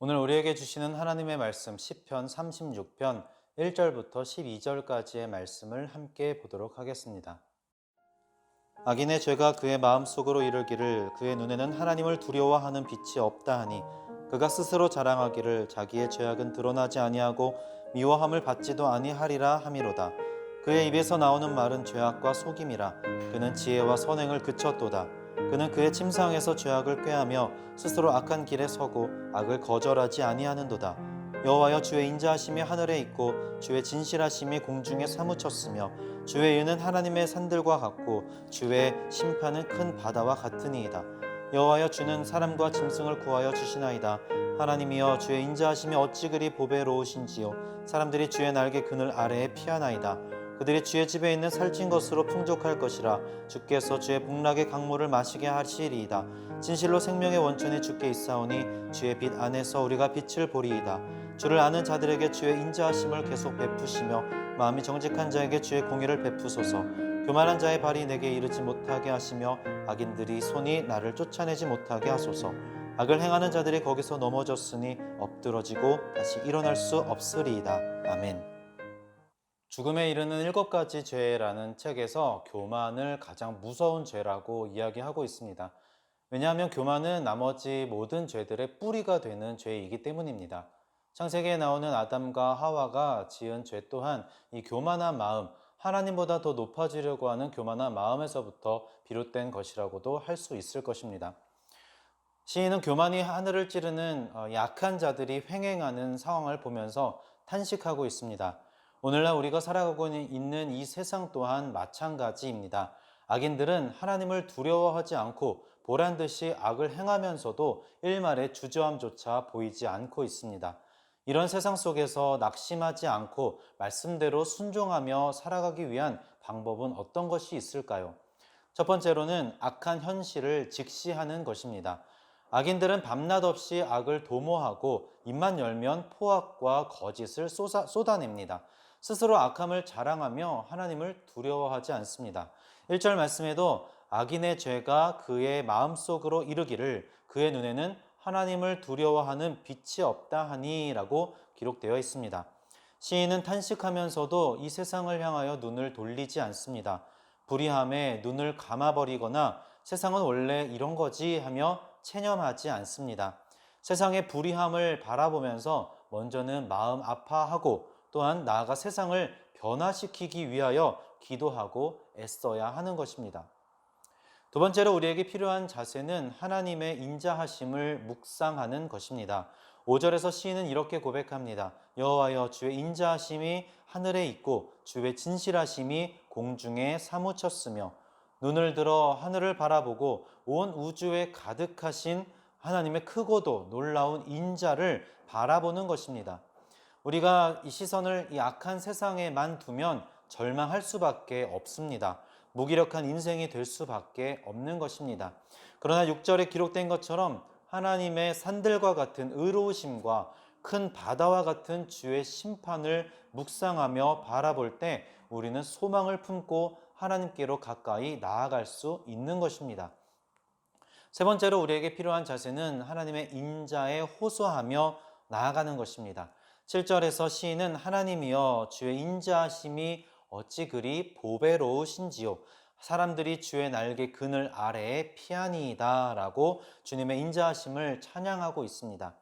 오늘 우리에게 주시는 하나님의 말씀 시편 36편 1절부터 12절까지의 말씀을 함께 보도록 하겠습니다. 악인의 죄가 그의 마음속으로 이르기를 그의 눈에는 하나님을 두려워하는 빛이 없다 하니 그가 스스로 자랑하기를 자기의 죄악은 드러나지 아니하고 미워함을 받지도 아니하리라 함이로다. 그의 입에서 나오는 말은 죄악과 속임이라. 그는 지혜와 선행을 그쳤도다. 그는 그의 침상에서 죄악을 꾀하며 스스로 악한 길에 서고 악을 거절하지 아니하는도다. 여호와여, 주의 인자하심이 하늘에 있고 주의 진실하심이 공중에 사무쳤으며 주의 의는 하나님의 산들과 같고 주의 심판은 큰 바다와 같으니이다. 여호와여, 주는 사람과 짐승을 구하여 주시나이다. 하나님이여, 주의 인자하심이 어찌 그리 보배로우신지요. 사람들이 주의 날개 그늘 아래에 피하나이다. 그들이 주의 집에 있는 살찐 것으로 풍족할 것이라. 주께서 주의 복락의 강물을 마시게 하시리이다. 진실로 생명의 원천이 주께 있사오니 주의 빛 안에서 우리가 빛을 보리이다. 주를 아는 자들에게 주의 인자하심을 계속 베푸시며 마음이 정직한 자에게 주의 공의를 베푸소서. 교만한 자의 발이 내게 이르지 못하게 하시며 악인들이 손이 나를 쫓아내지 못하게 하소서. 악을 행하는 자들이 거기서 넘어졌으니 엎드러지고 다시 일어날 수 없으리이다. 아멘. 죽음에 이르는 7가지 죄라는 책에서 교만을 가장 무서운 죄라고 이야기하고 있습니다. 왜냐하면 교만은 나머지 모든 죄들의 뿌리가 되는 죄이기 때문입니다. 창세기에 나오는 아담과 하와가 지은 죄 또한 이 교만한 마음, 하나님보다 더 높아지려고 하는 교만한 마음에서부터 비롯된 것이라고도 할 수 있을 것입니다. 시인은 교만이 하늘을 찌르는 약한 자들이 횡행하는 상황을 보면서 탄식하고 있습니다. 오늘날 우리가 살아가고 있는 이 세상 또한 마찬가지입니다. 악인들은 하나님을 두려워하지 않고 보란 듯이 악을 행하면서도 일말의 주저함조차 보이지 않고 있습니다. 이런 세상 속에서 낙심하지 않고 말씀대로 순종하며 살아가기 위한 방법은 어떤 것이 있을까요? 첫 번째로는 악한 현실을 직시하는 것입니다. 악인들은 밤낮 없이 악을 도모하고 입만 열면 포악과 거짓을 쏟아냅니다. 스스로 악함을 자랑하며 하나님을 두려워하지 않습니다. 1절 말씀에도 악인의 죄가 그의 마음속으로 이르기를 그의 눈에는 하나님을 두려워하는 빛이 없다 하니 라고 기록되어 있습니다. 시인은 탄식하면서도 이 세상을 향하여 눈을 돌리지 않습니다. 불의함에 눈을 감아버리거나 세상은 원래 이런 거지 하며 체념하지 않습니다. 세상의 불의함을 바라보면서 먼저는 마음 아파하고 또한 나아가 세상을 변화시키기 위하여 기도하고 애써야 하는 것입니다. 두 번째로 우리에게 필요한 자세는 하나님의 인자하심을 묵상하는 것입니다. 5절에서 시인은 이렇게 고백합니다. 여호와여, 주의 인자하심이 하늘에 있고 주의 진실하심이 공중에 사무쳤으며. 눈을 들어 하늘을 바라보고 온 우주에 가득하신 하나님의 크고도 놀라운 인자를 바라보는 것입니다. 우리가 이 시선을 이 악한 세상에만 두면 절망할 수밖에 없습니다. 무기력한 인생이 될 수밖에 없는 것입니다. 그러나 6절에 기록된 것처럼 하나님의 산들과 같은 의로우심과 큰 바다와 같은 주의 심판을 묵상하며 바라볼 때 우리는 소망을 품고 하나님께로 가까이 나아갈 수 있는 것입니다. 세 번째로 우리에게 필요한 자세는 하나님의 인자에 호소하며 나아가는 것입니다. 7절에서 시인은 하나님이여, 주의 인자하심이 어찌 그리 보배로우신지요. 사람들이 주의 날개 그늘 아래에 피하니이다 라고 주님의 인자하심을 찬양하고 있습니다.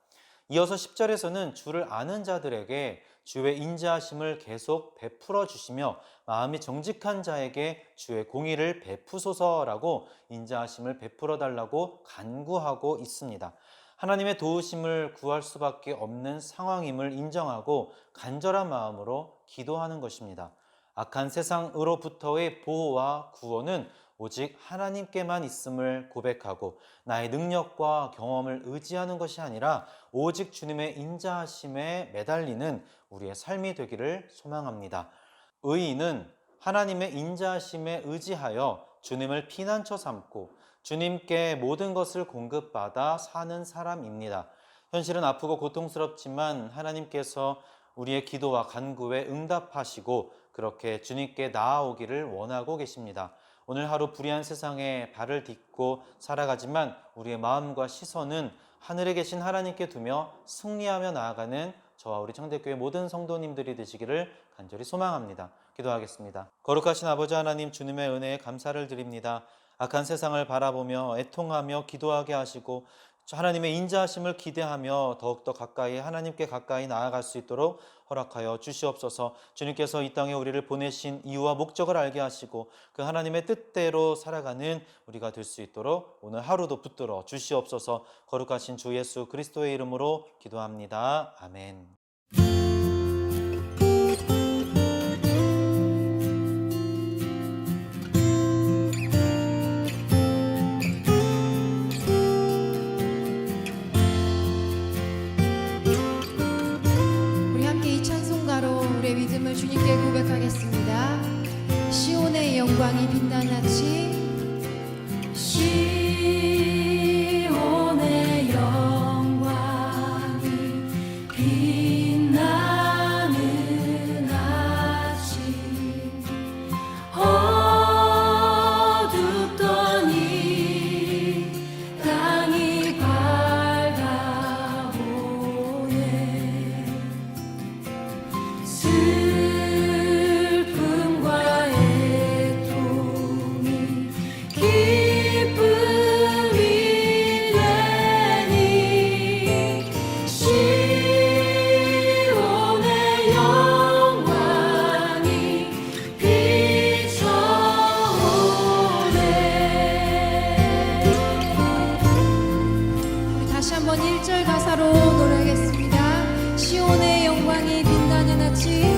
이어서 10절에서는 주를 아는 자들에게 주의 인자하심을 계속 베풀어 주시며 마음이 정직한 자에게 주의 공의를 베푸소서라고 인자하심을 베풀어 달라고 간구하고 있습니다. 하나님의 도우심을 구할 수밖에 없는 상황임을 인정하고 간절한 마음으로 기도하는 것입니다. 악한 세상으로부터의 보호와 구원은 오직 하나님께만 있음을 고백하고 나의 능력과 경험을 의지하는 것이 아니라 오직 주님의 인자하심에 매달리는 우리의 삶이 되기를 소망합니다. 의인은 하나님의 인자하심에 의지하여 주님을 피난처 삼고 주님께 모든 것을 공급받아 사는 사람입니다. 현실은 아프고 고통스럽지만 하나님께서 우리의 기도와 간구에 응답하시고 그렇게 주님께 나아오기를 원하고 계십니다. 오늘 하루 불의한 세상에 발을 딛고 살아가지만 우리의 마음과 시선은 하늘에 계신 하나님께 두며 승리하며 나아가는 저와 우리 청대교회 모든 성도님들이 되시기를 간절히 소망합니다. 기도하겠습니다. 거룩하신 아버지 하나님, 주님의 은혜에 감사를 드립니다. 악한 세상을 바라보며 애통하며 기도하게 하시고 하나님의 인자하심을 기대하며 더욱더 가까이 하나님께 가까이 나아갈 수 있도록 허락하여 주시옵소서. 주님께서 이 땅에 우리를 보내신 이유와 목적을 알게 하시고 그 하나님의 뜻대로 살아가는 우리가 될 수 있도록 오늘 하루도 붙들어 주시옵소서. 거룩하신 주 예수 그리스도의 이름으로 기도합니다. 아멘. 우리의 믿음을 주님께 고백하겠습니다. 시온의 영광이 빛나나치, 시온의 영광이 빛나는 아침, 어둡던 이 땅이 밝아오네. 슬픔과 애통이 기쁨이 되니 시온의 영광이 비춰오네. 우리 다시 한번 1절 가사로 노래하겠습니다. 시온의 영광이 빛나는 아침,